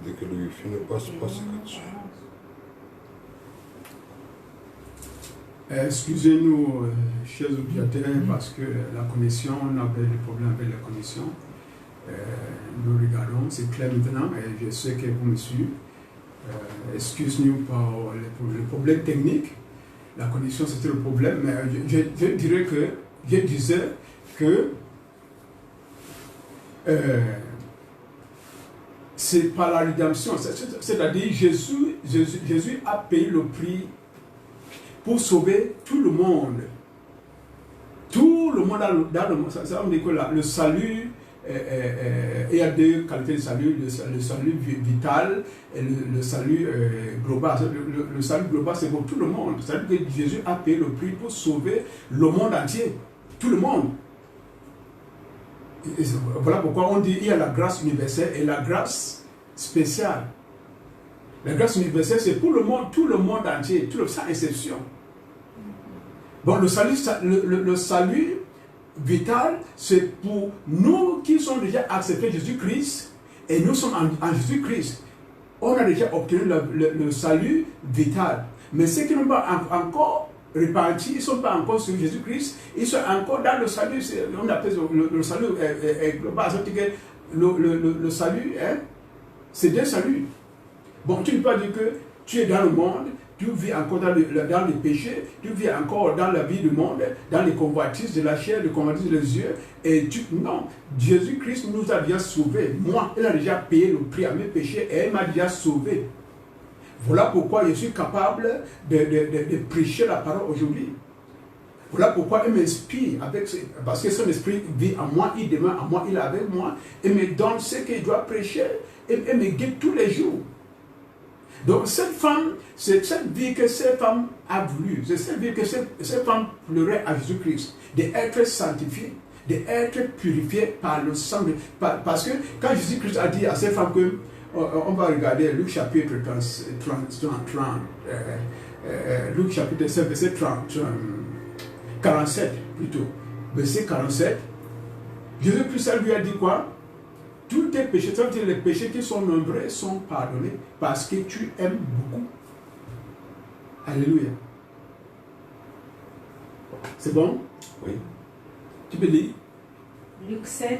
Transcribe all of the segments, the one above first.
Dès que le wifi ne passe pas, c'est là-dessus. Excusez-nous, chers auditeurs, parce que la connexion, on avait des problèmes avec la connexion. Nous regardons, c'est clair maintenant, et je sais que vous me suivez. Excusez-nous pour le problème technique. La connexion, c'était le problème, mais je disais que c'est par la rédemption, c'est-à-dire Jésus a payé le prix pour sauver tout le monde. Tout le monde dans le monde. Ça veut dire que le salut, il y a deux qualités de salut, le salut vital et le salut global. Le salut global, c'est pour tout le monde. C'est-à-dire que Jésus a payé le prix pour sauver le monde entier. Tout le monde. Et voilà pourquoi on dit qu'il y a la grâce universelle et la grâce spéciale. La grâce universelle, c'est pour le monde, tout le monde entier, sans exception. Bon, le salut vital, c'est pour nous qui sommes déjà acceptés Jésus-Christ, et nous sommes en Jésus-Christ. On a déjà obtenu le salut vital. Mais ceux qui n'ont pas encore repentis, ils ne sont pas encore sur Jésus-Christ, ils sont encore dans le salut, on appelle le salut global. Le salut, c'est des saluts. Bon, tu ne peux pas dire que tu es dans le monde, tu vis encore dans les péchés, tu vis encore dans la vie du monde, dans les convoitises de la chair, les convoitises des yeux, non, Jésus-Christ nous a déjà sauvés. Moi, il a déjà payé le prix à mes péchés et il m'a déjà sauvé. Voilà pourquoi je suis capable de prêcher la parole aujourd'hui. Voilà pourquoi il m'inspire, parce que son esprit vit en moi, il demeure en moi, il est avec moi, et me donne ce qu'il doit prêcher, et me guide tous les jours. Donc cette femme, c'est cette vie que cette femme a voulu, c'est cette vie que cette femme pleurait à Jésus-Christ, d'être sanctifiée, d'être purifiée par le sang. Parce que quand Jésus-Christ a dit à cette femme que, on va regarder Luc chapitre 30, Luc chapitre 5, verset 47 plutôt, verset 47, Jésus-Christ lui a dit quoi? Tous tes péchés, les péchés qui sont nombreux sont pardonnés parce que tu aimes beaucoup. Alléluia. C'est bon? Oui. Tu peux lire? Luc 7,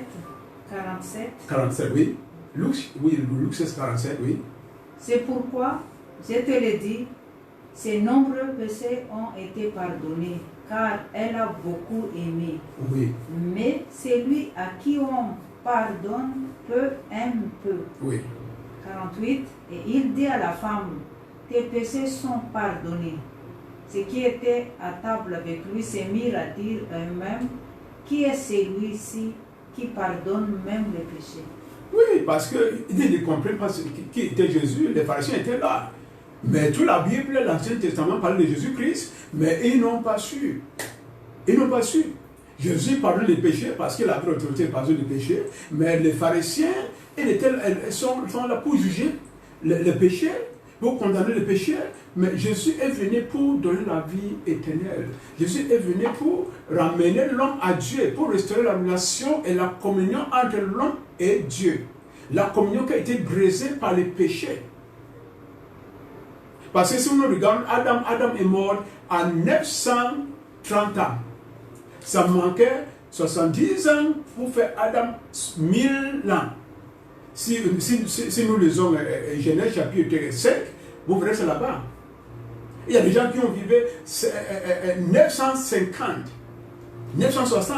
47. 47, oui. Luc 16, 47, oui. C'est pourquoi, je te le dis, ces nombreux péchés ont été pardonnés, car elle a beaucoup aimé. Oui. Mais celui à qui on pardonne peu aime peu. Oui. 48. Et il dit à la femme, tes péchés sont pardonnés. Ceux qui étaient à table avec lui se mirent à dire eux-mêmes, qui est celui-ci qui pardonne même les péchés? Oui, parce qu'ils ne comprennent pas qui était Jésus, les pharisiens étaient là. Mais toute la Bible, l'Ancien Testament parle de Jésus-Christ, mais ils n'ont pas su. Ils n'ont pas su. Jésus pardonne les péchés parce qu'il a l'autorité de pardonner les péchés, mais les pharisiens, ils sont là pour juger les péchés, pour condamner les péchés, mais Jésus est venu pour donner la vie éternelle. Jésus est venu pour ramener l'homme à Dieu, pour restaurer la relation et la communion entre l'homme et Dieu. La communion qui a été brisée par les péchés. Parce que si on regarde, Adam est mort à 930 ans. Ça manquait 70 ans pour faire Adam 1000 ans. Si nous lisons Genèse chapitre 5, vous verrez ça là-bas. Il y a des gens qui ont vécu 950, 960.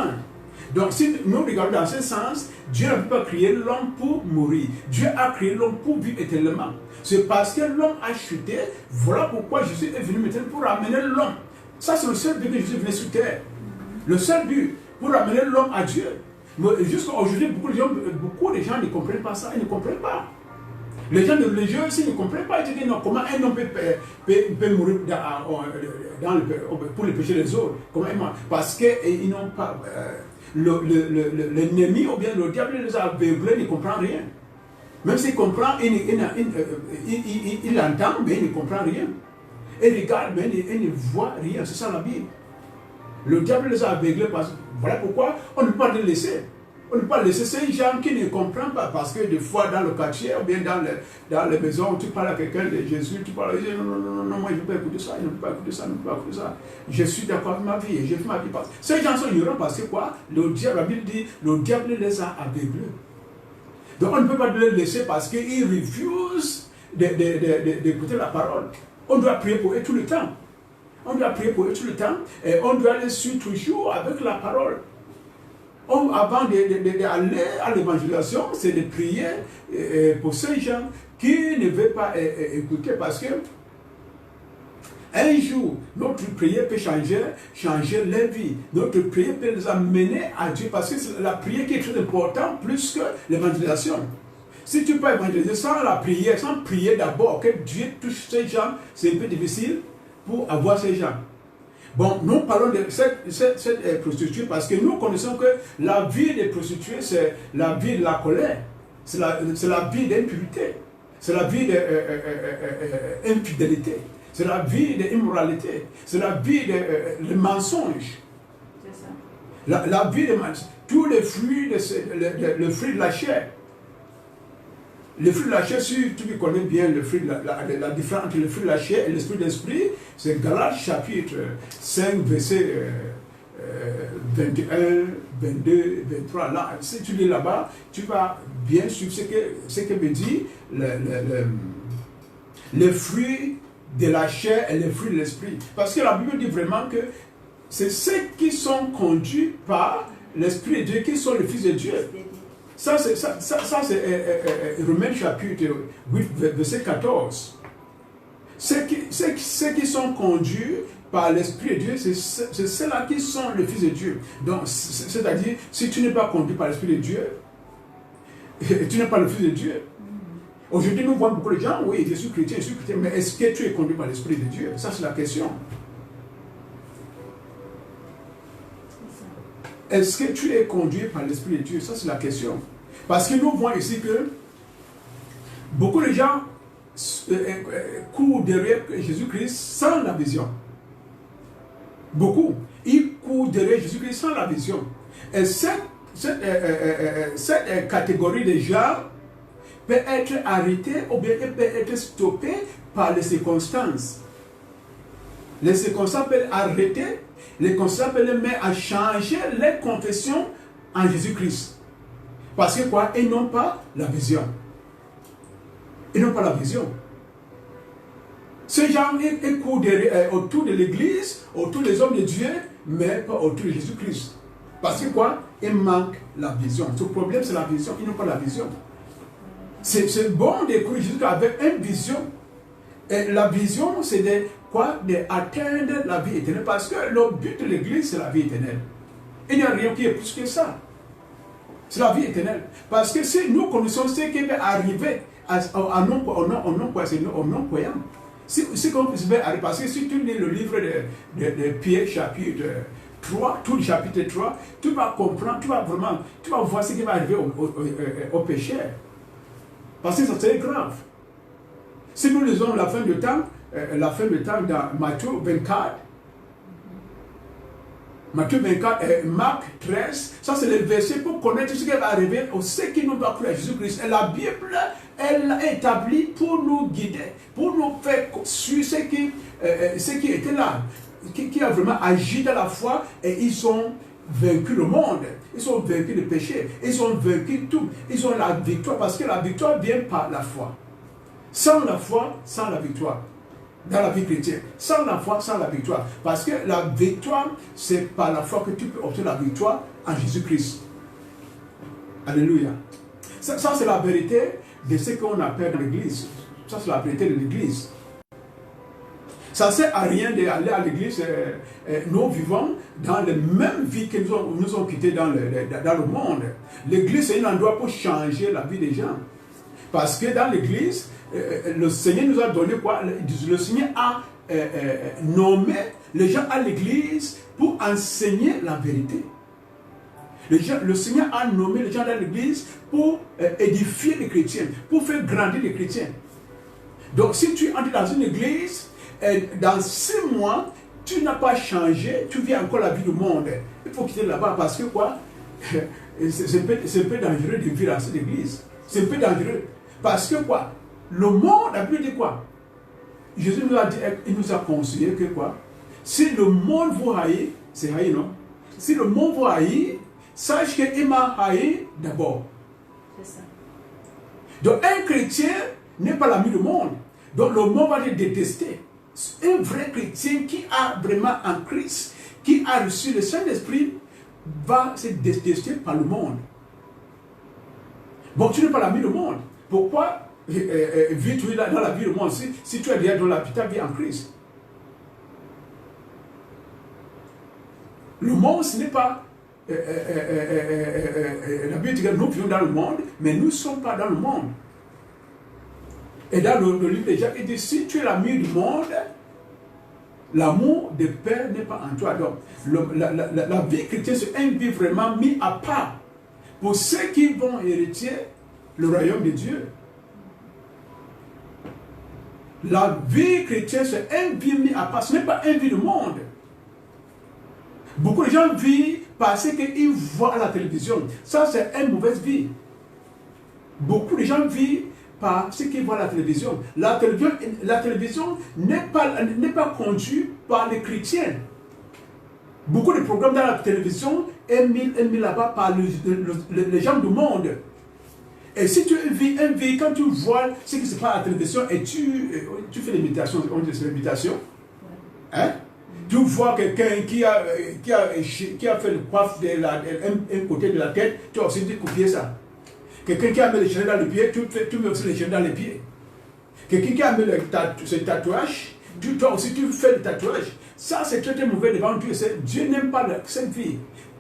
Donc si nous regardons dans ce sens, Dieu n'a pas créé l'homme pour mourir. Dieu a créé l'homme pour vivre éternellement. C'est parce que l'homme a chuté, voilà pourquoi Jésus est venu maintenant pour ramener l'homme. Ça c'est le seul but que Jésus venait sur terre. Le seul but, pour ramener l'homme à Dieu. Mais jusqu'à aujourd'hui, beaucoup de gens ne comprennent pas ça, ils ne comprennent pas. Les gens de religieux aussi ne comprennent pas. Ils disent non, comment un homme peut mourir pour les péchés des autres. Parce qu'ils n'ont pas... l'ennemi ou bien le diable les a aveuglés, il ne comprend rien. Même s'il comprend, il entend, mais il ne comprend rien. Il regarde, mais il ne voit rien. C'est ça la Bible. Le diable les a aveuglés parce que voilà pourquoi on ne peut pas les laisser. On ne peut pas laisser ces gens qui ne comprennent pas, parce que des fois dans le quartier ou bien dans les maisons, tu parles à quelqu'un de Jésus, tu parles, non, non, non, non, moi je ne peux pas écouter ça, je ne peux pas écouter ça, je ne peux pas écouter ça. Je suis d'accord avec ma vie et j'ai fait ma vie. Ces gens sont ignorants parce que quoi? Le diable, la Bible dit, le diable les a aveuglés. Donc on ne peut pas les laisser parce qu'ils refusent d'écouter la parole. On doit prier pour eux tout le temps. On doit prier pour eux tout le temps et on doit les suivre toujours avec la parole. Avant d'aller à l'évangélisation, c'est de prier pour ces gens qui ne veulent pas écouter parce que un jour, notre prière peut changer leur vie. Notre prière peut les amener à Dieu parce que c'est la prière qui est très importante plus que l'évangélisation. Si tu peux évangéliser sans la prière, sans prier d'abord, que Dieu touche ces gens, c'est un peu difficile pour avoir ces gens. Bon, nous parlons de cette prostituée parce que nous connaissons que la vie des prostituées, c'est la vie de la colère, c'est la vie d'impurité, c'est la vie d'infidélité, c'est la vie d'immoralité, c'est la vie de mensonge. C'est ça. La vie de mensonge, tous les fruits le fruit de la chair. Le fruit de la chair, si tu connais bien le fruit la différence entre le fruit de la chair et l'esprit d'esprit, c'est Galates chapitre 5, verset 21, 22, 23. Là, si tu lis là-bas, tu vas bien suivre ce que me dit le fruit de la chair et le fruit de l'esprit. Parce que la Bible dit vraiment que c'est ceux qui sont conduits par l'Esprit de Dieu qui sont les fils de Dieu. Ça, c'est Romains chapitre 8, verset 14. Ceux qui sont conduits par l'Esprit de Dieu, c'est ceux-là qui sont les fils de Dieu. Donc, c'est-à-dire, si tu n'es pas conduit par l'Esprit de Dieu, tu n'es pas le fils de Dieu. Aujourd'hui, nous voyons beaucoup de gens, oui, je suis chrétien, mais est-ce que tu es conduit par l'Esprit de Dieu? Ça, c'est la question. Est-ce que tu es conduit par l'Esprit de Dieu? Ça, c'est la question. Parce que nous voyons ici que beaucoup de gens courent derrière Jésus-Christ sans la vision. Beaucoup. Ils courent derrière Jésus-Christ sans la vision. Et cette catégorie de gens peut être arrêtée ou bien peut être stoppée par les circonstances. Les circonstances peuvent arrêter. Les circonstances peuvent les mettre à changer les confessions en Jésus-Christ. Parce que quoi? Ils n'ont pas la vision. Ils n'ont pas la vision. Ces gens, ils courent autour de l'église, autour des hommes de Dieu, mais pas autour de Jésus-Christ. Parce que quoi? Il manque la vision. Ce problème, c'est la vision. Ils n'ont pas la vision. C'est bon de courir Jésus avec une vision. Et la vision, c'est d'atteindre la vie éternelle. Parce que le but de l'église, c'est la vie éternelle. Il n'y a rien qui est plus que ça. C'est la vie éternelle. Parce que si nous connaissons ce qui va arriver aux non-croyants, si qu'on puisse arriver, parce que si tu lis le livre de Pierre, chapitre 3, tout le chapitre 3, tu vas comprendre, tu vas voir ce qui va arriver aux pécheurs. Parce que ça serait grave. Si nous lisons la fin du temps dans Matthieu 24, et Marc 13, ça c'est le verset pour connaître ce qui va arriver aux ceux qui nous doivent croire à Jésus-Christ. Et la Bible, elle l'a établi pour nous guider, pour nous faire suivre ce qui était là, qui a vraiment agi dans la foi, et ils ont vaincu le monde, ils ont vaincu le péché, ils ont vaincu tout, ils ont la victoire, parce que la victoire vient par la foi. Sans la foi, sans la victoire. Dans la vie chrétienne, sans la foi, sans la victoire. Parce que la victoire, c'est par la foi que tu peux obtenir la victoire en Jésus-Christ. Alléluia. Ça c'est la vérité de ce qu'on appelle l'église. Ça, c'est la vérité de l'église. Ça ne sert à rien d'aller à l'église. Nous vivons dans la même vie que nous ont quitté dans le monde. L'église, c'est un endroit pour changer la vie des gens. Parce que dans l'église, le Seigneur nous a donné quoi? Le Seigneur a nommé les gens à l'église pour enseigner la vérité. Le Seigneur a nommé les gens dans l'église pour édifier les chrétiens, pour faire grandir les chrétiens. Donc si tu entres dans une église, dans 6 mois, tu n'as pas changé, tu vis encore la vie du monde. Il faut quitter là-bas parce que quoi? c'est un peu dangereux de vivre dans cette église. C'est un peu dangereux. Parce que quoi? Le monde a pu dire quoi? Jésus nous a dit, il nous a conseillé que quoi? Si le monde vous haït, c'est haï, non? Si le monde vous haït, sache qu'il m'a haï d'abord. C'est ça. Donc un chrétien n'est pas l'ami du monde. Donc le monde va te détester. Un vrai chrétien qui a vraiment en Christ, qui a reçu le Saint-Esprit, va se détester par le monde. Bon, tu n'es pas l'ami du monde. Pourquoi vis-tu dans la vie du monde si tu es déjà dans la vie en Christ? Le monde, ce n'est pas... la Bible dit que nous vivons dans le monde, mais nous ne sommes pas dans le monde. Et dans le livre de Jacques, il dit, si tu es l'ami du monde, l'amour du Père n'est pas en toi. Donc, la vie chrétienne, c'est une vie vraiment mise à part pour ceux qui vont hériter le royaume de Dieu. La vie chrétienne, c'est une vie mise à part. Ce n'est pas une vie du monde. Beaucoup de gens vivent parce qu'ils voient à la télévision. Ça, c'est une mauvaise vie. Beaucoup de gens vivent parce qu'ils voient à la télévision. La télévision n'est pas conduite par les chrétiens. Beaucoup de programmes dans la télévision sont mis là-bas par les gens du monde. Et si tu vis une vie, quand tu vois ce qui se passe à la télévision et tu fais l'imitation, on dit l'imitation, hein? Tu vois quelqu'un qui a fait le coiffe un côté de la tête, tu as aussi dit copier ça. Quelqu'un qui a mis les chaînes dans les pieds, tu mets aussi les chaînes dans les pieds. Quelqu'un qui a mis ce tatouage, toi aussi tu fais le tatouage. Ça c'est très mauvais devant Dieu. Dieu n'aime pas cette vie.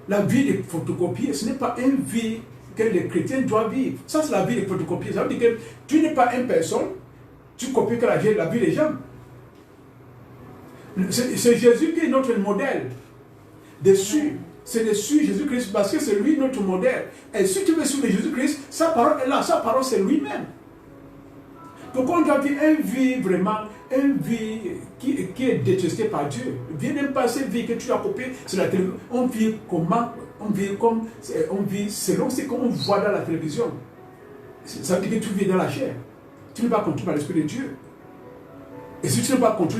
La vie de photocopier, ce n'est pas une vie que les chrétiens doivent vivre. Ça c'est la vie de photocopier. Ça veut dire que tu n'es pas une personne, tu copies que la vie des gens. C'est Jésus qui est notre modèle. Dessus, c'est dessus Jésus-Christ parce que c'est lui notre modèle. Et si tu veux suivre Jésus-Christ, sa parole est là, sa parole c'est lui-même. Donc on doit vivre une vie vraiment, une vie qui est détestée par Dieu. Viens même pas cette vie que tu as copiée sur la télévision. On vit comment? On vit selon ce qu'on voit dans la télévision. Ça veut dire que tu vis dans la chair. Tu n'es pas conduit par l'Esprit de Dieu. Et si tu n'es pas conduit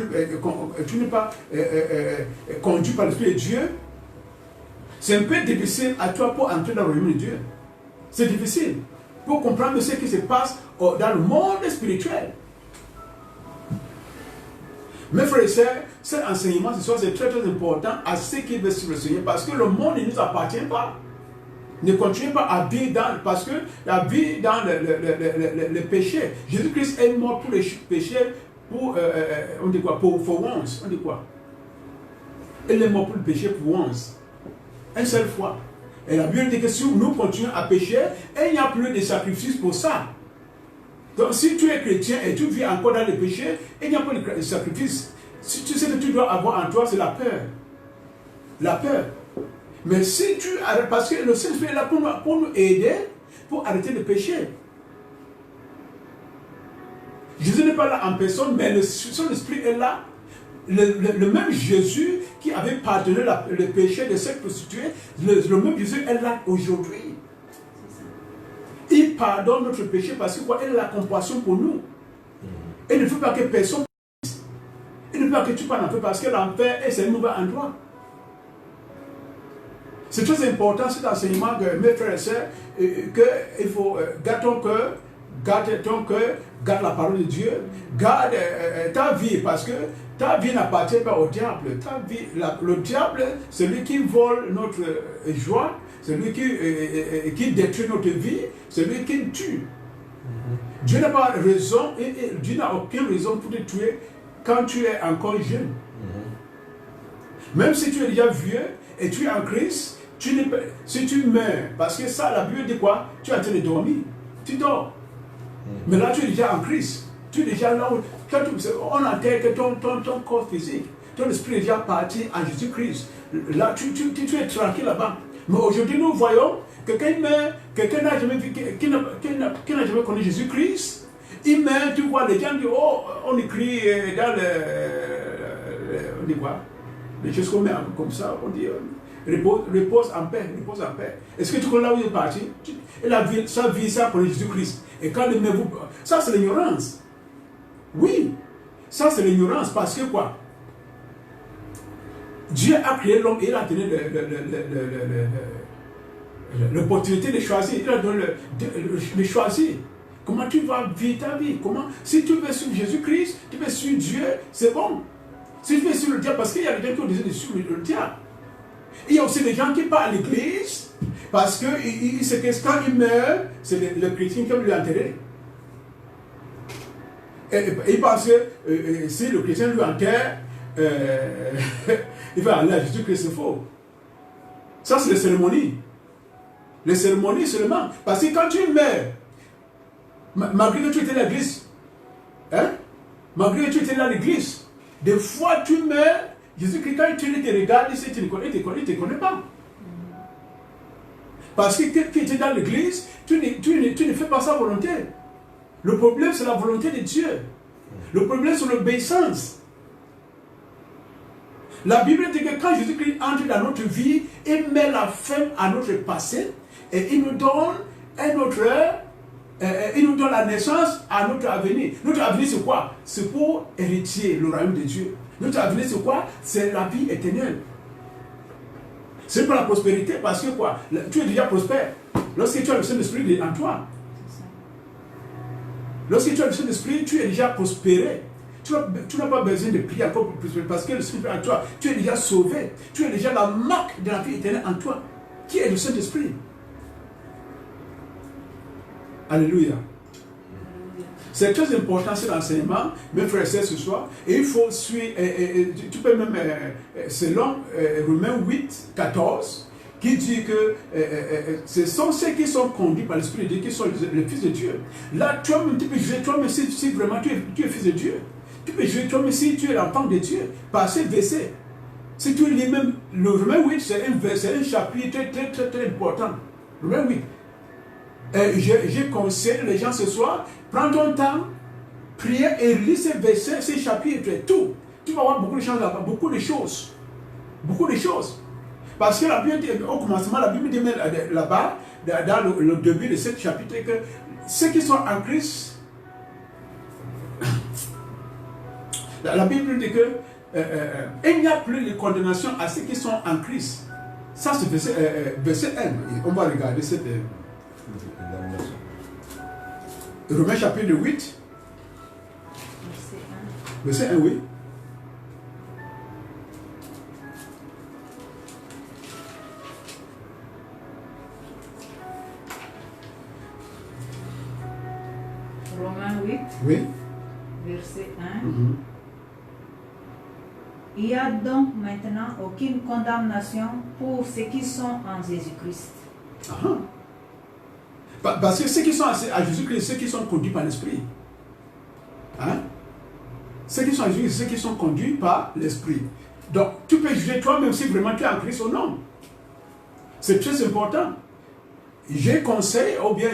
par l'Esprit de Dieu, c'est un peu difficile à toi pour entrer dans le royaume de Dieu. C'est difficile pour comprendre ce qui se passe dans le monde spirituel. Mes frères et sœurs, cet enseignement ce soir, c'est très très important à ceux qui veulent suivre le Seigneur parce que le monde ne nous appartient pas. Ne continuez pas à vivre parce que la vie dans le péché. Jésus-Christ est mort pour les péchés. On dit quoi? Pour once. On dit quoi? Il est mort pour le péché pour once. Une seule fois. Et la Bible dit que si nous continuons à pécher, il n'y a plus de sacrifice pour ça. Donc si tu es chrétien et tu vis encore dans le péché, il n'y a pas de sacrifice. Si tu sais que tu dois avoir en toi, c'est la peur. La peur. Mais si tu arrêtes, parce que le Saint-Esprit est là pour nous aider, pour arrêter de pécher. Jésus n'est pas là en personne, mais son esprit est là. Le même Jésus qui avait pardonné le péché de cette prostituée, le même Jésus est là aujourd'hui. Il pardonne notre péché parce qu'il a la compassion pour nous. Il ne veut pas que personne puisse. Il ne veut pas que tu parles en feu parce que l'enfer est un mauvais endroit. C'est très important cet enseignement de mes frères et sœurs, qu'il faut garder ton cœur. Garde ton cœur, garde la parole de Dieu, garde ta vie, parce que ta vie n'appartient pas au diable. Le diable, c'est lui qui vole notre joie, c'est lui qui détruit notre vie, c'est lui qui tue. Dieu n'a pas raison, Dieu n'a aucune raison pour te tuer quand tu es encore jeune. Même si tu es déjà vieux et tu es en Christ, si tu meurs, parce que ça, la Bible dit quoi? Tu es en train de dormir, tu dors. Mais là, tu es déjà en Christ. Tu es déjà là où... on enterre que ton corps physique. Ton esprit est déjà parti en Jésus-Christ. Là, tu es tranquille là-bas. Mais aujourd'hui, nous voyons quelqu'un meurt, quelqu'un n'a jamais vu, qui n'a jamais connu Jésus-Christ. Il meurt, tu vois, les gens disent, oh, on écrit dans on dit quoi? Des choses qu'on met comme ça, on dit, repose en paix, repose en paix. Est-ce que tu connais là où il est parti? Sa vie, ça pour Jésus-Christ. Et quand le vous, ça c'est l'ignorance. Oui, ça c'est l'ignorance parce que quoi? Dieu a créé l'homme et il a donné l'opportunité de choisir. Il a donné de choisir. Comment tu vas vivre ta vie? Comment? Si tu veux suivre Jésus-Christ, tu veux suivre Dieu, c'est bon. Si tu veux suivre le diable, parce qu'il y a des gens qui ont décidé de suivre le diable. Il y a aussi des gens qui partent à l'église parce que quand il meurt, c'est le chrétien qui va lui enterrer. Et il pense que si le chrétien lui enterre, il va aller à Jésus-Christ, c'est faux. Ça, c'est les cérémonies. Les cérémonies seulement. Parce que quand tu meurs, malgré que tu étais à l'église, hein? Malgré que tu étais à l'église, des fois tu meurs, Jésus-Christ, quand tu te regardes, il te connaît pas. Parce que tu étais dans l'église, tu ne fais pas sa volonté. Le problème, c'est la volonté de Dieu. Le problème, c'est l'obéissance. La Bible dit que quand Jésus-Christ entre dans notre vie, il met la fin à notre passé et il nous donne la naissance à notre avenir. Notre avenir, c'est quoi? C'est pour hériter le royaume de Dieu. Notre avenir, c'est quoi? C'est la vie éternelle. C'est pour la prospérité, parce que quoi? Tu es déjà prospère. Lorsque tu as le Saint-Esprit en toi. Lorsque tu as le Saint-Esprit, tu es déjà prospéré. Tu n'as pas besoin de prier encore pour prospérer, parce que le Saint-Esprit en toi, tu es déjà sauvé. Tu es déjà la marque de la vie éternelle en toi, qui est le Saint-Esprit. Alléluia. C'est très important cet enseignement, mes frères et sœurs, ce soir. Et il faut suivre, tu peux même, selon Romains 8, 14, qui dit que ce sont ceux qui sont conduits par l'Esprit de Dieu qui sont les fils de Dieu. Là, toi-même, tu peux juger toi-même si vraiment tu es fils de Dieu. Tu peux juger toi-même si tu es l'enfant de Dieu par ces versets. Si tu lis même le Romains 8, c'est un chapitre très important. Romains 8. Je conseille les gens ce soir, prends ton temps, prie et lis ces versets, ces chapitres, tout. Tu vas voir beaucoup de choses là-bas, beaucoup de choses. Beaucoup de choses. Parce que la Bible, au commencement, la Bible dit là-bas, dans le début de ce chapitre, que ceux qui sont en Christ, la Bible dit que il n'y a plus de condamnation à ceux qui sont en Christ. Ça, c'est verset 1. On va regarder cette. Romains chapitre 8. Verset 1, oui. Romains 8, Oui. verset 1. Il n'y a donc maintenant aucune condamnation pour ceux qui sont en Jésus-Christ. Parce que ceux qui sont à Jésus-Christ, ceux qui sont conduits par l'Esprit. Hein? Ceux qui sont à Jésus-Christ, ceux qui sont conduits par l'Esprit. Donc, tu peux juger toi-même si vraiment tu es en Christ ou non. C'est très important. Je conseille, ou bien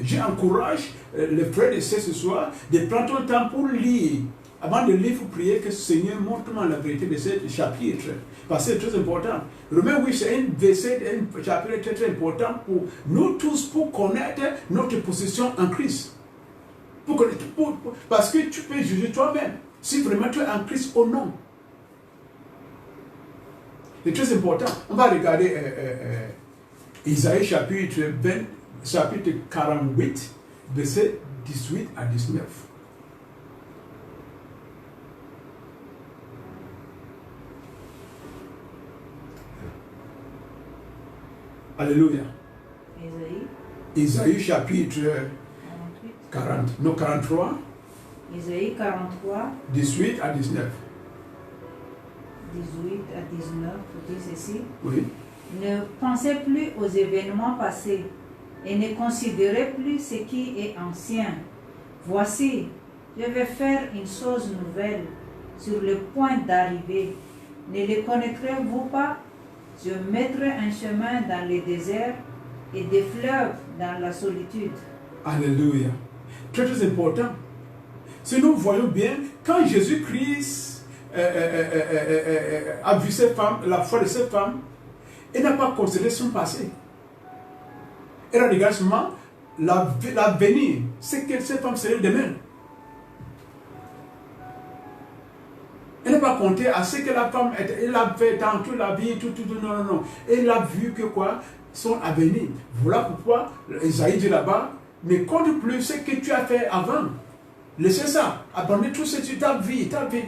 j'encourage les frères et sœurs ce soir de prendre ton temps pour lire. Avant de lire, il faut prier que Seigneur montre-moi la vérité de ce chapitre. Parce que c'est très important. Romains 8, c'est un verset, un chapitre très très important pour nous tous, pour connaître notre position en Christ. Parce que tu peux juger toi-même si vraiment tu es en Christ ou non. C'est très important. On va regarder Isaïe chapitre 48, verset 18 à 19. Alléluia. Isaïe chapitre 43. Isaïe 43. 18 à 19. 18 à 19, vous dites ceci. Oui. Ne pensez plus aux événements passés et ne considérez plus ce qui est ancien. Voici, je vais faire une chose nouvelle sur le point d'arriver. Ne le connaîtrez-vous pas? Je mettrai un chemin dans le désert et des fleuves dans la solitude. Alléluia. Très très important. Si nous voyons bien, quand Jésus-Christ a vu cette femme, la foi de cette femme, elle n'a pas considéré son passé. Elle a regardé seulement l'avenir, ce que cette femme serait demain. Elle n'a pas compté à ce que la femme elle a fait dans toute la vie, non. Elle a vu que quoi? Son avenir. Voilà pourquoi Isaïe dit là-bas, ne compte plus ce que tu as fait avant. Laissez ça, abandonne tout ce que tu as vu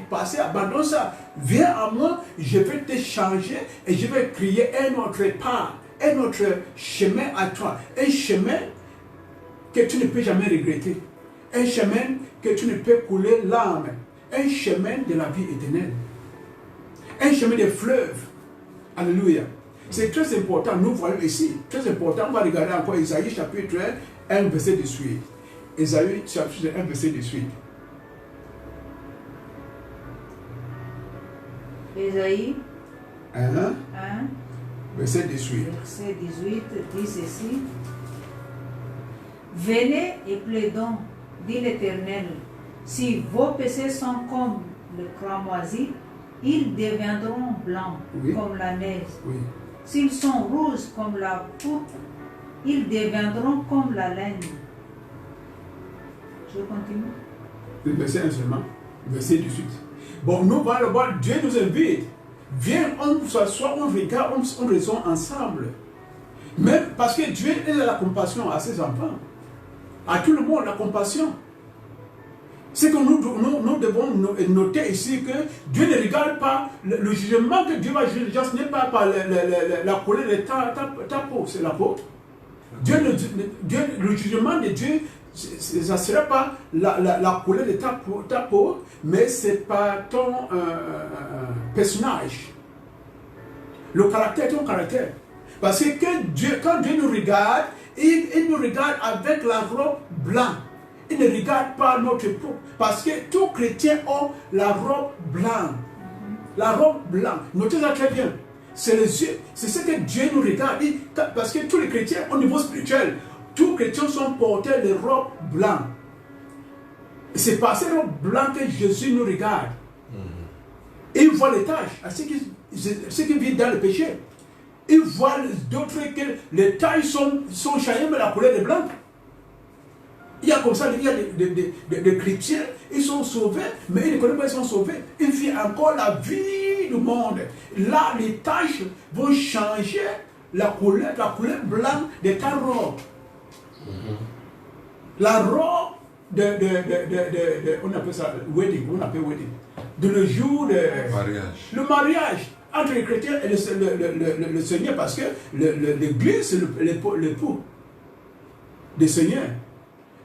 passée, abandonne ça. Viens à moi, je vais te changer et je vais créer un autre pas, un autre chemin à toi. Un chemin que tu ne peux jamais regretter. Un chemin que tu ne peux couler l'âme. Un chemin de la vie éternelle. Un chemin de fleuve. Alléluia. C'est très important, nous voyons ici, très important. On va regarder encore Isaïe chapitre 1, verset de suite. Isaïe chapitre 1, verset de suite. Isaïe 1, 1, verset de suite. verset 18 dit ceci. Venez et plaidons, dit l'Éternel. Si vos péchés sont comme le cramoisi, ils deviendront blancs comme la neige. Oui. S'ils sont rouges comme la pourpre, ils deviendront comme la laine. Je continue. Le verset 1 seulement, verset 18. Bon, nous allons voir, Dieu nous invite. Viens, on s'assoit, on regarde, on raisonne ensemble. Même parce que Dieu a la compassion à ses enfants. À tout le monde, la compassion. C'est que nous devons noter ici que Dieu ne regarde pas le jugement que Dieu va juger, ce n'est pas par la colère de ta peau, c'est la peau. Le jugement de Dieu, ça ne sera pas la colère de ta peau, mais c'est par ton personnage. Le caractère, ton caractère. Parce que quand Dieu nous regarde, il nous regarde avec la robe blanche. Il ne regarde pas notre peau. Parce que tous chrétiens ont la robe blanche. La robe blanche. Notez ça très bien. C'est les yeux. C'est ce que Dieu nous regarde. Parce que tous les chrétiens, au niveau spirituel, tous les chrétiens sont porteurs de robes blanches. C'est par ces robes blanches que Jésus nous regarde. Et il voit les tâches. Ce qui vit dans le péché. Il voit d'autres que les tailles sont changées, mais la couleur est blanche. Il y a comme ça, il y a des chrétiens, ils sont sauvés, mais ils ne connaissent pas qu'ils sont sauvés. Ils vivent encore la vie du monde. Là, les taches vont changer la couleur blanche de ta robe. La robe on appelle ça wedding, de le jour de mariage. Le mariage entre les chrétiens et le Seigneur, parce que l'église, c'est l'époux du Seigneur.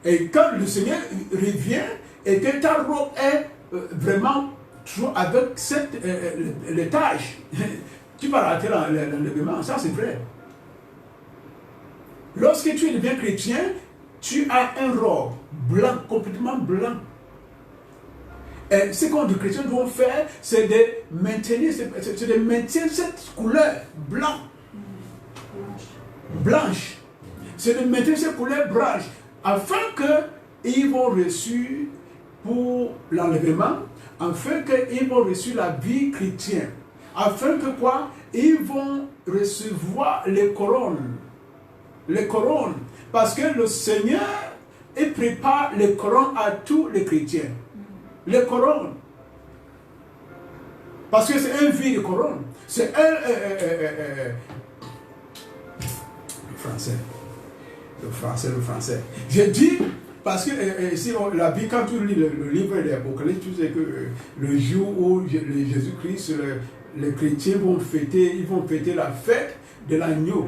Et quand le Seigneur revient et que ta robe est vraiment avec les tâches, tu vas rater l'enlèvement, ça c'est vrai. Lorsque tu deviens chrétien, tu as un robe blanc, complètement blanc. Et ce que les chrétiens doivent faire, c'est de maintenir cette couleur blanche. C'est de maintenir cette couleur blanche, afin qu'ils vont reçu pour l'enlèvement, afin qu'ils vont reçu la vie chrétienne, afin que quoi? Ils vont recevoir les couronnes. Les couronnes. Parce que le Seigneur, il prépare les couronnes à tous les chrétiens. Les couronnes. Parce que c'est un vie de couronne. C'est le français. Je dis, parce que ici, la Bible, quand tu lis le livre de l'Apocalypse, tu sais que le jour où Jésus-Christ, les chrétiens vont fêter la fête de l'agneau.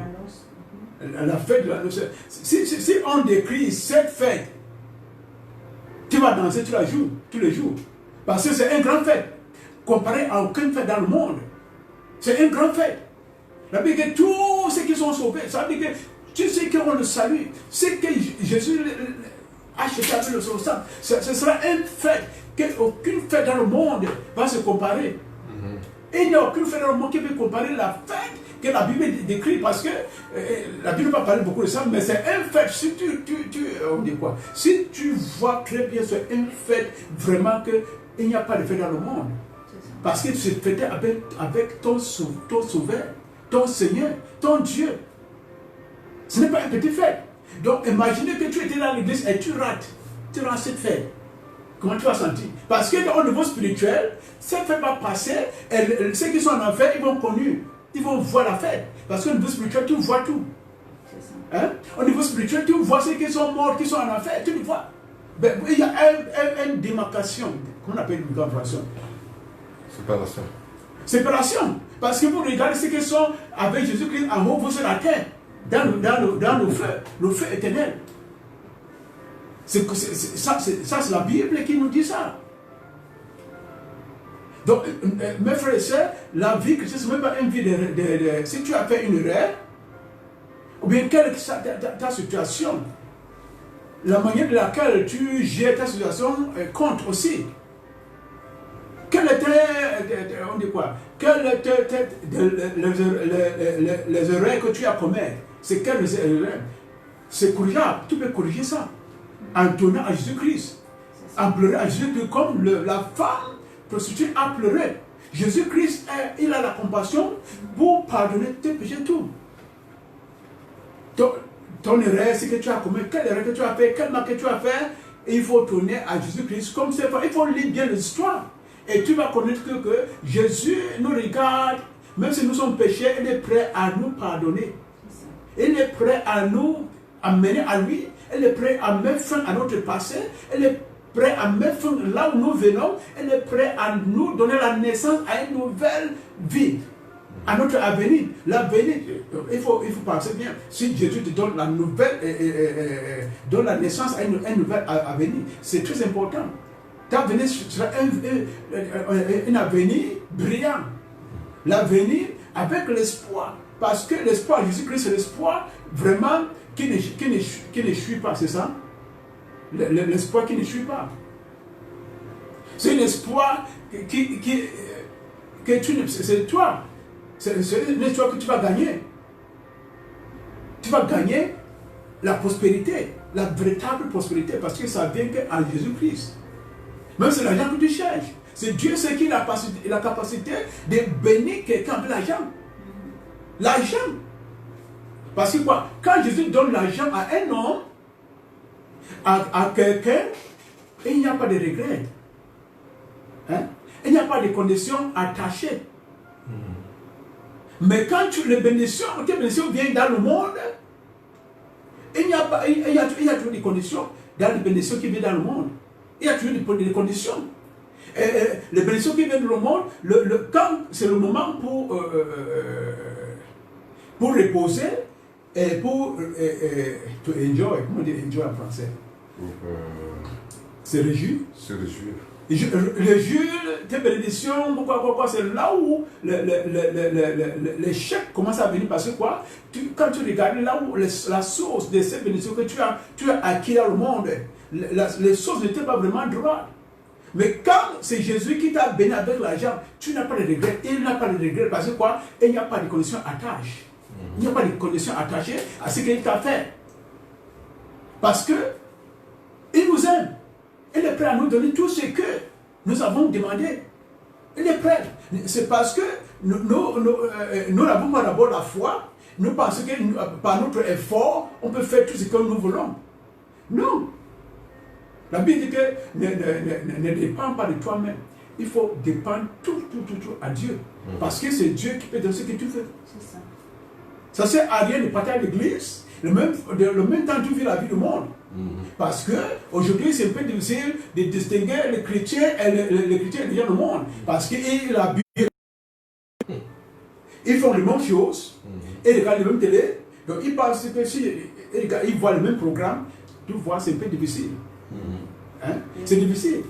La fête de l'agneau. Si on décrit cette fête, tu vas danser, tu la joues tous les jours. Parce que c'est une grande fête. Comparé à aucune fête dans le monde. C'est une grande fête. Ça veut dire que tous ceux qui sont sauvés, ça veut dire que tous ceux qui ont le salut, ce que Jésus a acheté avec le sang, ce sera une fête qu'aucune fête dans le monde va se comparer. Et il n'y a aucune fête dans le monde qui peut comparer la fête que la Bible décrit, parce que la Bible ne va pas parler beaucoup de ça, mais c'est une fête. Si on dit quoi? Si tu vois très bien, c'est une fête vraiment qu'il n'y a pas de fête dans le monde. Parce que tu se fêtais avec ton sauveur, ton Seigneur, ton Dieu. Ce n'est pas une petite fête. Donc imaginez que tu étais dans l'église et tu rates cette fête. Comment tu vas sentir? Parce qu'au niveau spirituel, cette fête va passer et ceux qui sont en enfer, ils vont connaître, ils vont voir la fête. Parce qu'au niveau spirituel, tu vois tout. Hein? Au niveau spirituel, tu vois ceux qui sont morts, qui sont en enfer, tu les vois. Ben, il y a une démarcation. Comment on appelle une démarcation? Séparation. Séparation. Parce que vous regardez ceux qui sont avec Jésus-Christ en haut, vous sur la terre, dans le feu éternel. Ça, c'est la Bible qui nous dit ça. Donc, mes frères et sœurs, la vie chrétienne, ce n'est même pas une vie de... Si tu as fait une erreur, ou bien quelle est ta situation, la manière de laquelle tu gères ta situation compte aussi. Quelle était, on dit quoi? Quelles étaient les erreurs que tu as commises? C'est quelles erreurs? C'est corrigeable, tu peux corriger ça. En tournant à Jésus-Christ, en pleurant à Jésus-Christ comme la femme prostituée a pleuré. Jésus-Christ, il a la compassion pour pardonner tes péchés tout. Ton erreur, c'est que tu as commis, quelle erreur que tu as fait, quel mal que tu as fait, il faut tourner à Jésus-Christ comme c'est fait. Il faut lire bien l'histoire. Et tu vas connaître que Jésus nous regarde, même si nous sommes péchés, il est prêt à nous pardonner. Il est prêt à nous amener à lui. Il est prêt à mettre fin à notre passé. Il est prêt à mettre fin là où nous venons. Il est prêt à nous donner la naissance à une nouvelle vie, à notre avenir. L'avenir, il faut penser bien. Si Jésus te donne donne la naissance à une nouvelle avenir, c'est très important. Ta avenir sera un avenir brillant. L'avenir avec l'espoir. Parce que l'espoir, Jésus-Christ, c'est l'espoir vraiment qui n'échoue pas, c'est ça? L'espoir qui n'échoue pas. C'est l'espoir que c'est toi. C'est l'espoir que tu vas gagner. Tu vas gagner la prospérité, la véritable prospérité, parce que ça vient qu'à Jésus-Christ. Même c'est l'argent que tu cherches. C'est Dieu qui a la capacité de bénir quelqu'un avec l'argent. L'argent. Parce que quoi? Quand Jésus donne l'argent à un homme, à quelqu'un, il n'y a pas de regret. Hein? Il n'y a pas de conditions attachées. Mais quand tes bénédictions viennent dans le monde, il y a toujours des conditions dans les bénédictions qui viennent dans le monde. Il y a toujours des conditions. Les bénédictions qui viennent dans le monde, quand c'est le moment pour reposer et pour to enjoy. Comment on dit enjoy en français? Se réjouir. Se réjouir. Réjouir tes bénédictions, pourquoi c'est là où les chèques commencent à venir parce que quoi? Quand tu regardes là où la source de ces bénédictions que tu as acquis dans le monde, les sources n'étaient pas vraiment droites. Mais quand c'est Jésus qui t'a béni avec l'argent, tu n'as pas de regret. Il n'a pas de regret parce que quoi? Il n'y a pas de conditions attachées. Il n'y a pas de conditions attachées à ce qu'il t'a fait. Parce que il nous aime. Il est prêt à nous donner tout ce que nous avons demandé. Il est prêt. C'est parce que nous n'avons pas d'abord la foi. Nous pensons que par notre effort, on peut faire tout ce que nous voulons. Non. La Bible dit que ne dépend pas de toi-même. Il faut dépendre tout à Dieu. Parce que c'est Dieu qui peut donner ce que tu veux. C'est ça. Ça ne sert à rien de partir à l'église. Le même temps, tu vis la vie du monde. Parce que aujourd'hui, c'est un peu difficile de distinguer les chrétiens et les chrétiens et les gens du monde. Parce qu'ils font les mêmes choses et ils regardent les mêmes télé. Donc ils pensent que si ils voient le même programme, tu vois, c'est un peu difficile. Hein? C'est difficile.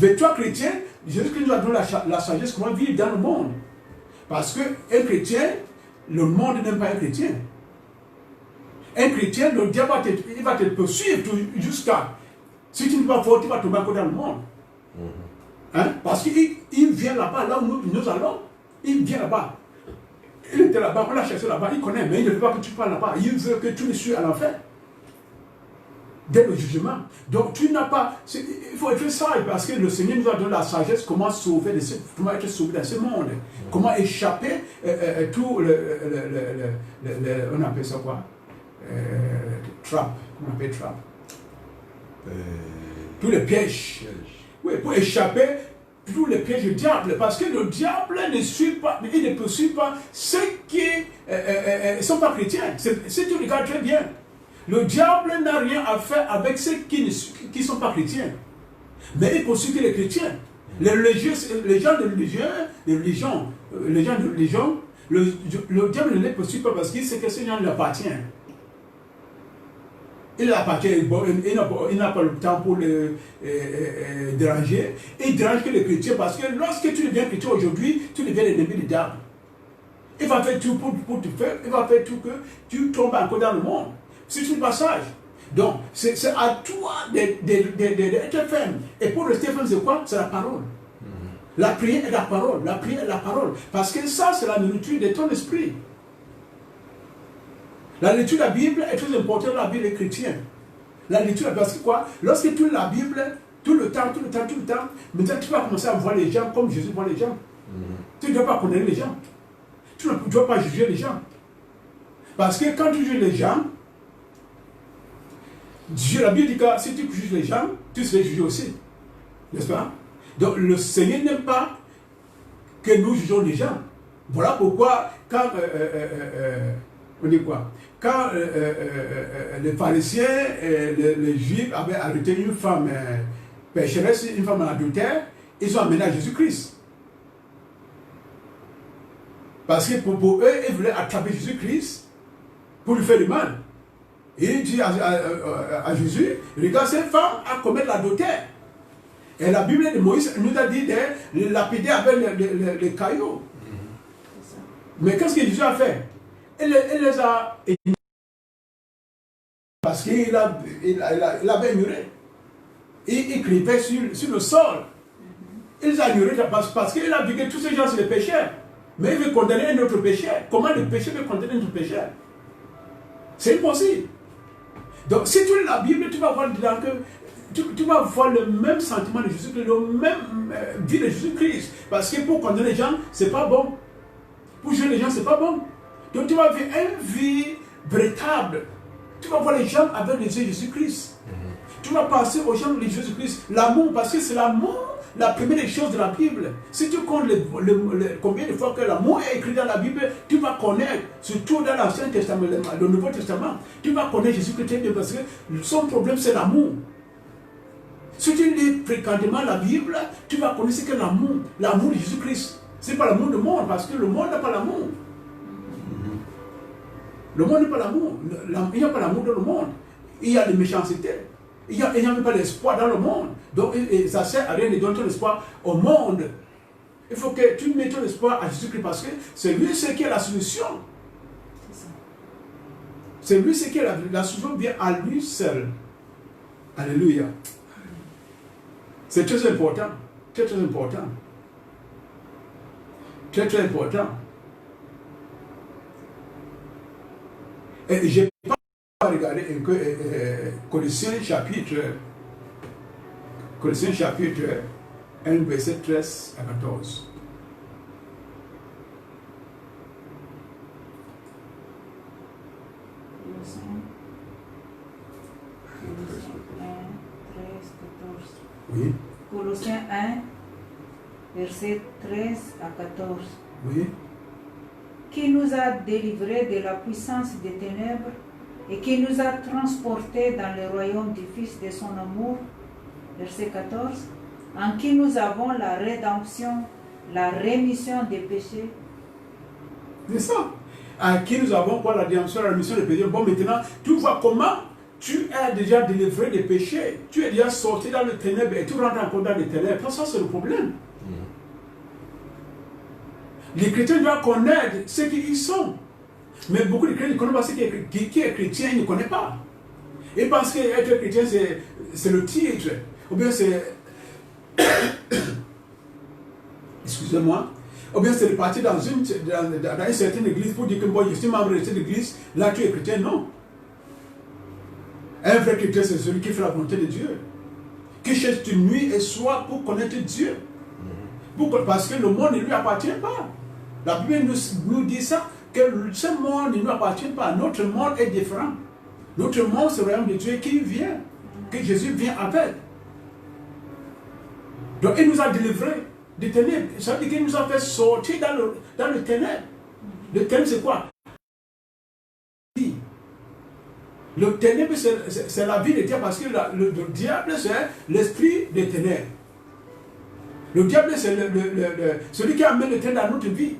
Mais toi, chrétien, Jésus-Christ nous a donné la sagesse comment vivre dans le monde. Parce qu'un chrétien, le monde n'aime pas un chrétien. Un chrétien, le diable va te poursuivre jusqu'à... Si tu ne vas pas fort, tu vas tomber encore dans le monde. Hein? Parce qu'il vient là-bas, là où nous allons. Il vient là-bas. Il était là-bas, on l'a cherché là-bas, il connaît, mais il ne veut pas que tu parles là-bas. Il veut que tu le suives à l'enfer. dès le jugement. Donc tu n'as pas... Il faut être sage parce que le Seigneur nous a donné la sagesse comment sauver, comment être sauvé dans ce monde. Comment échapper tout on appelle ça quoi? Trap. Comment on appelle trap? Tous les pièges. Oui, pour échapper tous les pièges du diable. Parce que le diable ne suit pas, il ne poursuit pas ceux qui ne sont pas chrétiens. Si tu regardes très bien, le diable n'a rien à faire avec ceux qui ne sont pas chrétiens. Mais il poursuit que les chrétiens. Les gens de religion, le diable ne les poursuit pas parce qu'il sait que ces gens lui appartiennent. Il appartient, il n'a pas le temps pour le déranger. Il dérange que les chrétiens parce que lorsque tu deviens chrétien aujourd'hui, tu deviens l'ennemi du diable. Il va faire tout pour te faire, il va faire tout que tu tombes encore dans le monde. C'est un passage. Donc, c'est à toi d'être ferme. Et pour rester ferme, c'est quoi? C'est la parole. La prière est la parole. La prière est la parole. Parce que ça, c'est la nourriture de ton esprit. La lecture de la Bible est très importante dans la vie des chrétiens. La lecture, parce que quoi? Lorsque tu lis la Bible, tout le temps, maintenant tu vas commencer à voir les gens comme Jésus voit les gens. Tu ne dois pas connaître les gens. Tu ne dois pas juger les gens. Parce que quand tu juges les gens, la Bible dit que si tu juges les gens, tu serais jugé aussi. N'est-ce pas? Donc le Seigneur n'aime pas que nous jugeons les gens. Voilà pourquoi quand on dit quoi? Quand les pharisiens, les juifs avaient arrêté une femme pécheresse, une femme en adultère, ils ont amené à Jésus-Christ. Parce que pour eux, ils voulaient attraper Jésus-Christ pour lui faire du mal. Et il dit à Jésus, regarde, cette femme a commis l'adultère. Et la Bible de Moïse nous a dit de lapider avec les cailloux. Mais qu'est-ce que Jésus a fait? Il les a ignorés. Parce qu'il avait ignoré. Il criait sur le sol. Il les a ignorés parce qu'il a vu que tous ces gens sont des pécheurs. Mais il veut condamner un autre pécheur. Comment le péché veut condamner un autre pécheur? C'est impossible. Donc si tu lis la Bible, tu vas voir dedans que tu vas voir le même sentiment de Jésus-Christ, le même vie de Jésus-Christ. Parce que pour condamner les gens, c'est pas bon. Pour juger les gens, c'est pas bon. Donc tu vas vivre une vie véritable. Tu vas voir les gens avec les yeux de Jésus-Christ. Tu vas passer aux gens de Jésus-Christ l'amour, parce que c'est l'amour la première des choses de la Bible. Si tu comptes combien de fois que l'amour est écrit dans la Bible, tu vas connaître, surtout dans l'Ancien Testament, le Nouveau Testament, tu vas connaître Jésus-Christ parce que son problème c'est l'amour. Si tu lis fréquemment la Bible, tu vas connaître ce que l'amour de Jésus-Christ. Ce n'est pas l'amour du monde, parce que le monde n'a pas l'amour. Le monde n'a pas l'amour. Il n'y a pas l'amour dans le monde. Il y a des méchancetés. Il n'y a même pas d'espoir dans le monde. Donc ça ne sert à rien de donner ton espoir au monde. Il faut que tu mettes ton espoir à Jésus-Christ parce que c'est lui ce qui est la solution. C'est lui ce qui est la solution vient à lui seul. Alléluia. C'est très important. Très très important. Très très important. Et je n'ai pas regardé Colossiens chapitre 1, verset 13 à 14. Oui. Colossiens 1, verset 13 à 14. Oui. Qui nous a délivrés de la puissance des ténèbres et qui nous a transportés dans le royaume du Fils de son amour, verset 14, en qui nous avons la rédemption, la rémission des péchés. C'est ça. En qui nous avons quoi, la rédemption, la rémission des péchés. Bon, maintenant, tu vois comment tu es déjà délivré des péchés. Tu es déjà sorti dans le ténèbre et tu rentres encore dans les ténèbres. Ça, c'est le problème. Les chrétiens doivent connaître ce qu'ils sont. Mais beaucoup de chrétiens ne connaissent pas ce qui est chrétien, ils ne connaissent pas. Ils pensent qu'être chrétien, c'est le titre. Ou bien c'est... Excusez-moi. Ou bien c'est de partir dans une certaine église pour dire que bon, je suis membre de cette église, là tu es chrétien. Non. Un vrai chrétien, c'est celui qui fait la volonté de Dieu. Qui cherche de nuit et soir pour connaître Dieu. Parce que le monde ne lui appartient pas. La Bible nous dit ça, que ce monde ne nous appartient pas. Notre monde est différent. Notre monde, c'est le royaume de Dieu qui vient. Que Jésus vient avec. Donc il nous a délivrés des ténèbres. Ça veut dire qu'il nous a fait sortir dans le ténèbre. Le ténèbre, c'est quoi? Le ténèbre, c'est la vie de Dieu, parce que le diable, c'est l'esprit des ténèbres. Le diable, c'est celui qui amène le ténèbre dans notre vie.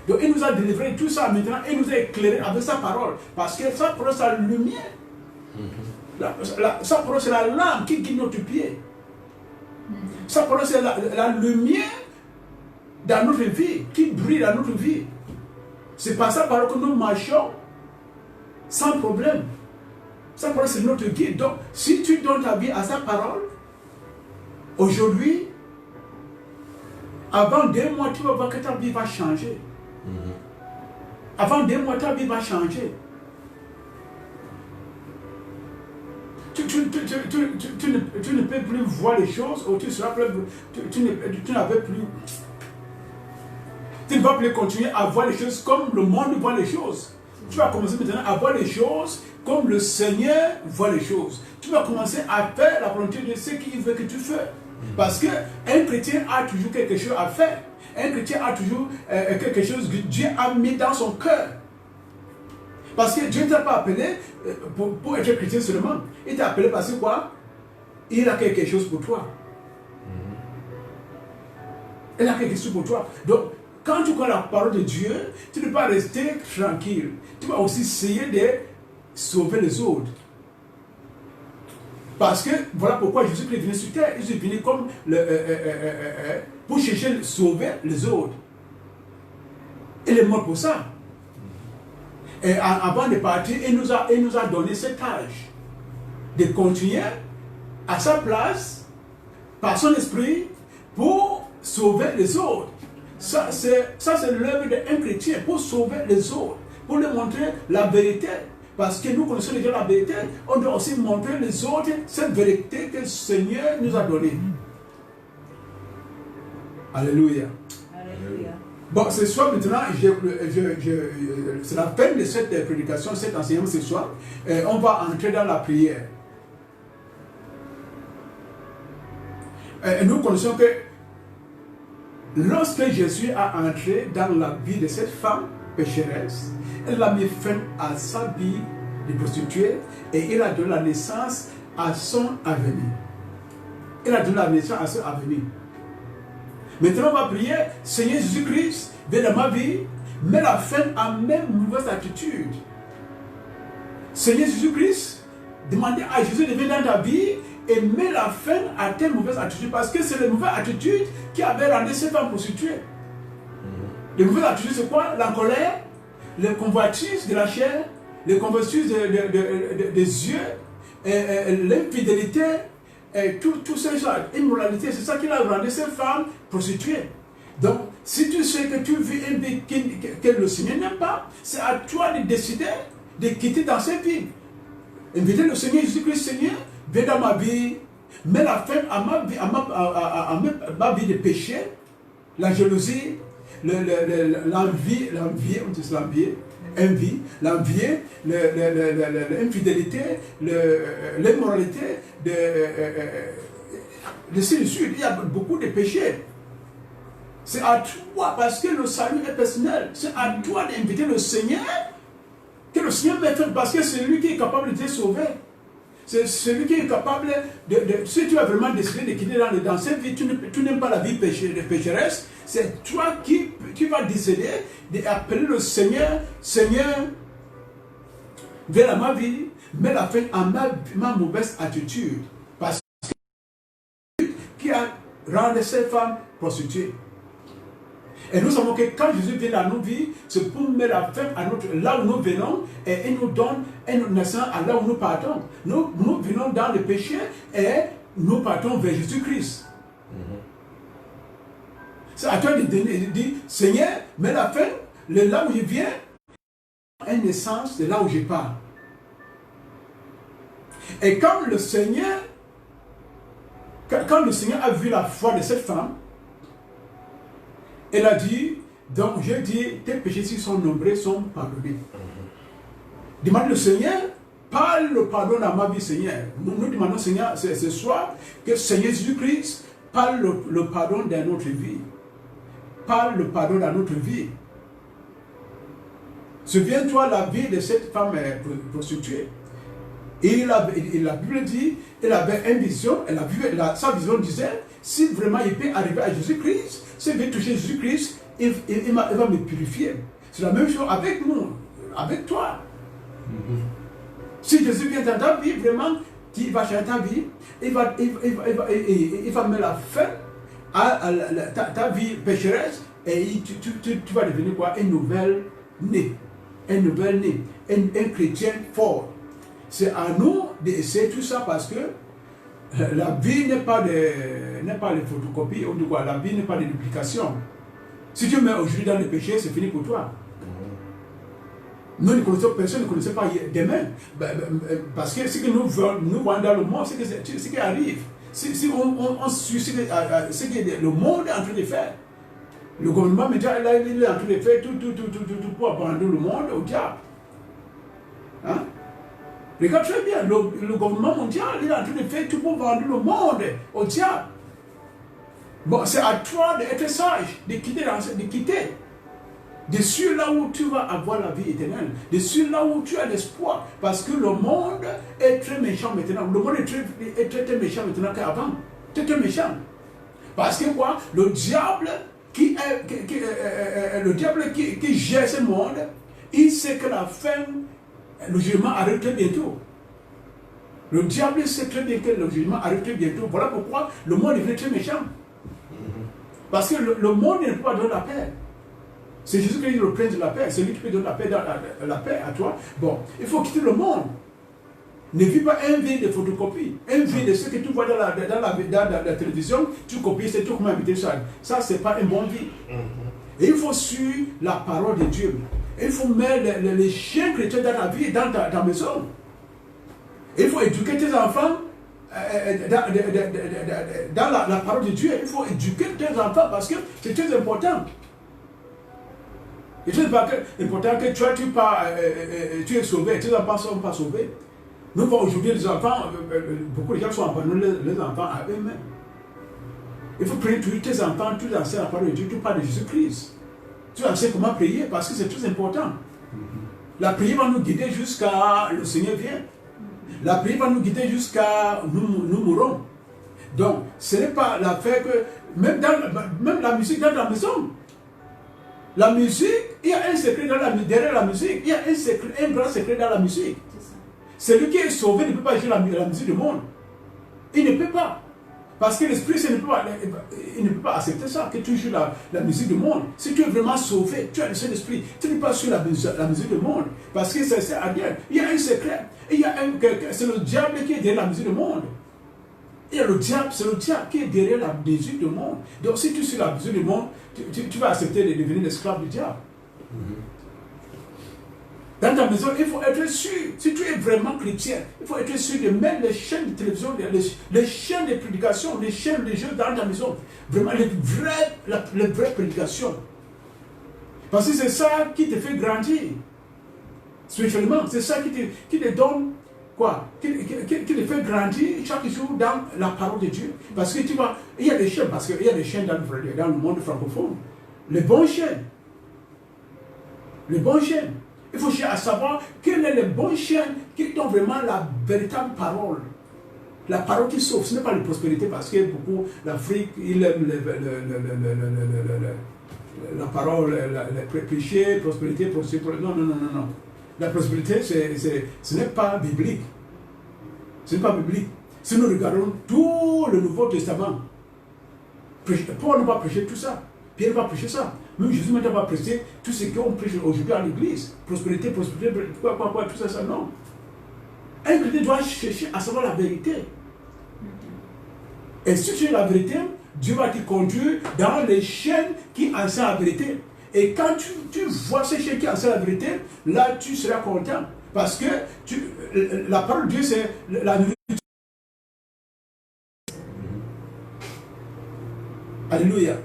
Donc il nous a délivré tout ça maintenant, il nous a éclairé avec sa parole. Parce que sa parole, c'est la lumière. Sa parole, c'est la lampe qui guide notre pied. Sa parole, c'est la lumière dans notre vie, qui brille dans notre vie. C'est par sa parole que nous marchons sans problème. Sa parole, c'est notre guide. Donc, si tu donnes ta vie à sa parole, aujourd'hui, avant 2 mois, tu vas voir que ta vie va changer. Avant 2 mois, ta vie va changer. Tu ne peux plus voir les choses, ou tu n'avais plus. Tu ne vas plus continuer à voir les choses comme le monde voit les choses. Tu vas commencer maintenant à voir les choses comme le Seigneur voit les choses. Tu vas commencer à faire la volonté de ce qu'il veut que tu fasses. Parce qu'un chrétien a toujours quelque chose à faire. Un chrétien a toujours quelque chose que Dieu a mis dans son cœur. Parce que Dieu ne t'a pas appelé pour être chrétien seulement. Il t'a appelé parce que quoi? Il a quelque chose pour toi. Il a quelque chose pour toi. Donc, quand tu connais la parole de Dieu, tu ne peux pas rester tranquille. Tu vas aussi essayer de sauver les autres. Parce que, voilà pourquoi Jésus-Christ est venu sur terre. Il est venu comme pour chercher à sauver les autres. Il est mort pour ça. Et avant de partir, il nous a donné cette tâche de continuer à sa place, par son esprit, pour sauver les autres. Ça, c'est l'œuvre d'un chrétien, pour sauver les autres, pour leur montrer la vérité. Parce que nous connaissons déjà la vérité, on doit aussi montrer les autres cette vérité que le Seigneur nous a donnée. Alléluia. Alléluia. Bon, ce soir maintenant, c'est la fin de cette prédication, cet enseignement ce soir. On va entrer dans la prière. Nous connaissons que lorsque Jésus a entré dans la vie de cette femme pécheresse, elle a mis fin à sa vie de prostituée et il a donné la naissance à son avenir. Il a donné la naissance à son avenir. Maintenant, on va prier, Seigneur Jésus-Christ, viens dans ma vie, mets la fin à mes mauvaises attitudes. Seigneur Jésus-Christ, demandez à Jésus de venir dans ta vie et mets la fin à tes mauvaises attitudes, parce que c'est les mauvaises attitudes qui avaient rendu cette femme prostituée. Les mauvaises attitudes, c'est quoi? La colère, les convoitises de la chair, les convoitises des yeux, l'infidélité, tout ces choses, immoralité, c'est ça qui a rendu cette femme prostituée. Donc, si tu sais que tu vis une vie que le Seigneur n'aime pas, c'est à toi de décider de quitter dans cette vie. Inviter le Seigneur Jésus-Christ, Seigneur, viens dans ma vie, mets la fin à ma vie, ma vie de péché, la jalousie, l'envie, on dit l'envie, l'infidélité, l'immoralité, de suite. Il y a beaucoup de péchés. C'est à toi, parce que le salut est personnel. C'est à toi d'inviter le Seigneur, que le Seigneur me fait, parce que c'est lui qui est capable de te sauver. C'est celui qui est capable si tu as vraiment décidé de quitter dans cette vie, tu n'aimes pas la vie pécheresse, c'est toi qui vas décider d'appeler le Seigneur, Seigneur, viens dans ma vie, mets la fin à ma mauvaise attitude. Parce que qui a rendu cette femme prostituée. Et nous savons que quand Jésus vient dans nos vies, c'est pour mettre la fin à là où nous venons et il nous donne une naissance à là où nous partons. Nous venons dans le péché et nous partons vers Jésus-Christ. C'est à toi de dire, Seigneur, mets la fin, là où je viens, une naissance de là où je pars. Et quand le Seigneur a vu la foi de cette femme, elle a dit, donc je dis, tes péchés s'ils sont nombreux sont pardonnés. Demande le Seigneur, parle le pardon dans ma vie, Seigneur. Nous demandons, Seigneur, ce soir, que Seigneur Jésus-Christ parle le pardon dans notre vie. Parle le pardon dans notre vie. Souviens-toi la vie de cette femme prostituée. Et la Bible dit, elle avait une vision, sa vision disait, si vraiment il peut arriver à Jésus-Christ, s'il veut toucher Jésus-Christ, il va me purifier. C'est la même chose avec nous, avec toi. Si Jésus vient dans ta vie, vraiment, il va changer ta vie, il va mettre la fin à ta vie pécheresse et tu vas devenir quoi? Un nouvel né. Un nouvel né. Un chrétien fort. C'est à nous d'essayer tout ça parce que la vie n'est pas de photocopie, ou de quoi? La vie n'est pas de duplication. Si tu mets aujourd'hui dans le péché, c'est fini pour toi. Nous ne connaissons personne, ne connaissait pas demain. Parce que ce que nous voyons dans le monde, c'est ce qui arrive. Si on suit ce que le monde est en train de faire, le gouvernement il est en train de faire tout pour abandonner le monde au diable. Hein? Regarde très bien, le gouvernement mondial il est en train de faire tout pour abandonner le monde au diable. Bon, c'est à toi d'être sage, de quitter. De sur là où tu vas avoir la vie éternelle, de sur là où tu as l'espoir, parce que le monde est très méchant maintenant. Le monde est très méchant maintenant qu'avant. Très méchant. Parce que quoi? Le diable qui gère ce monde, il sait que la fin, le jugement arrive très bientôt. Le diable sait très bien que le jugement arrive très bientôt. Voilà pourquoi le monde devient très méchant. Parce que le monde ne peut pas donner la paix. C'est Jésus qui est le prince de la paix. C'est lui qui peut donner la paix à toi. Bon, il faut quitter le monde. Ne vis pas un vie de photocopie. Un vie de ce que tu vois dans la télévision, tu copies, c'est tout comment habiter ça. Ça, ce n'est pas une bonne vie. Et il faut suivre la parole de Dieu. Il faut mettre les chiens chrétiens dans ta vie, dans ta maison. Il faut éduquer tes enfants dans la parole de Dieu. Il faut éduquer tes enfants parce que c'est très important. Il est important que tu es sauvé, tes enfants ne sont pas sauvés. Nous voyons aujourd'hui les enfants, beaucoup de gens sont abandonnés les enfants à eux-mêmes. Il faut prier tous tes enfants, tu enseignes la parole de Dieu, tu parles de Jésus-Christ. Tu enseignes comment prier parce que c'est très important. La prière va nous guider jusqu'à le Seigneur vient. La prière va nous guider jusqu'à nous mourons. Donc, ce n'est pas l'affaire que, même la musique dans la maison, la musique, il y a un secret derrière la musique. Il y a un grand secret dans la musique. Celui qui est sauvé ne peut pas jouer la musique du monde. Il ne peut pas. Parce que l'Esprit Saint ne peut pas accepter ça, que tu joues la musique du monde. Si tu es vraiment sauvé, tu as le Saint-Esprit, tu ne peux pas jouer la musique du monde. Parce que ça sert à rien. Il y a un secret. C'est le diable qui est derrière la musique du monde. Et c'est le diable qui est derrière la musique du monde. Donc si tu suis la musique du monde, tu vas accepter de devenir l'esclave du diable. Dans ta maison, il faut être sûr, si tu es vraiment chrétien, il faut être sûr de mettre les chaînes de télévision, les chaînes de prédication, les chaînes de jeux dans ta maison. Vraiment, les vraies prédications. Parce que c'est ça qui te fait grandir. Spirituellement, c'est ça qui te donne quoi? Qui te fait grandir chaque jour dans la parole de Dieu. Parce que tu vois, il y a des chaînes, parce qu'il y a des chaînes dans le monde francophone. Les bonnes chaînes. Les bonnes chaînes. Il faut chercher à savoir quelles sont les bonnes chaînes qui donnent vraiment la véritable parole. La parole qui sauve. Ce n'est pas la prospérité parce que beaucoup, l'Afrique, il aime la parole, le péché, prospérité. Non. La prospérité, ce n'est pas biblique. Ce n'est pas biblique. Si nous regardons tout le Nouveau Testament, pourquoi ne pas prêcher tout ça? Pierre ne va pas prêcher ça. Même Jésus ne va pas prêcher tout ce qu'on prêche aujourd'hui à l'église. Prospérité, quoi, tout ça, non. Un chrétien doit chercher à savoir la vérité. Et si tu as la vérité, Dieu va te conduire dans les chaînes qui enseignent la vérité. Et quand tu vois ces chaînes qui enseignent la vérité, là tu seras content. Parce que la parole de Dieu, c'est la nourriture. Alléluia.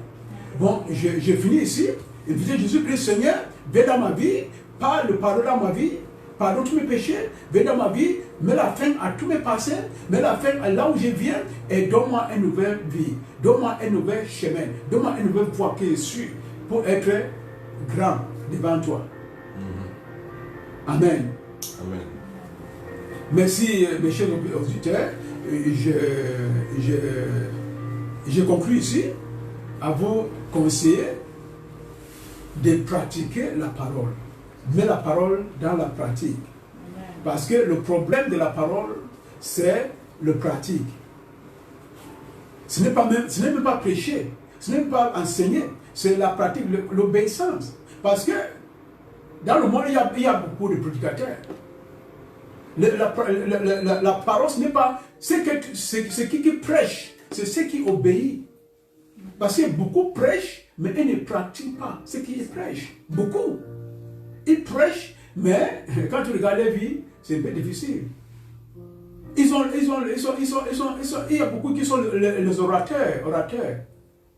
Bon, j'ai fini ici. Et puis Jésus-Christ, Seigneur, viens dans ma vie, parle dans ma vie, pardonne tous mes péchés, viens dans ma vie, mets la fin à tous mes passés, mets la fin à là où je viens et donne-moi une nouvelle vie, donne-moi un nouvel chemin, donne-moi une nouvelle voie qui est sûre pour être grand devant toi. Amen. Amen. Merci, mes chers auditeurs. Je conclue ici à vous conseiller de pratiquer la parole. Mets la parole dans la pratique. Parce que le problème de la parole, c'est le pratique. Ce n'est même pas prêcher, ce n'est même pas enseigner, c'est la pratique, l'obéissance. Parce que dans le monde, il y a beaucoup de prédicateurs. La parole, ce n'est pas ce qui prêche, c'est ce qui obéit. Parce que beaucoup prêchent, mais ils ne pratiquent pas ce qu'ils prêchent. Beaucoup. Ils prêchent, mais quand tu regardes leur vie, c'est un peu difficile. Il y a beaucoup qui sont les orateurs.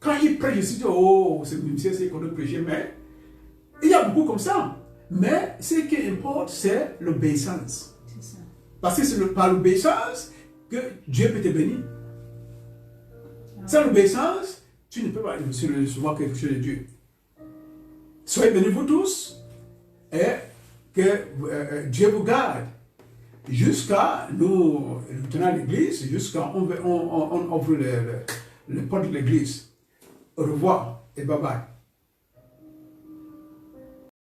Quand ils prêchent, ils se disent, oh, c'est qu'on doit prêcher, mais il y a beaucoup comme ça. Mais ce qui importe, c'est l'obéissance. Parce que c'est par l'obéissance que Dieu peut te bénir. Sans l'obéissance, tu ne peux pas recevoir quelque chose de Dieu. Soyez bénis vous tous et que Dieu vous garde jusqu'à nous tenir l'église, jusqu'à on ouvre les portes de l'église. Au revoir et bye bye.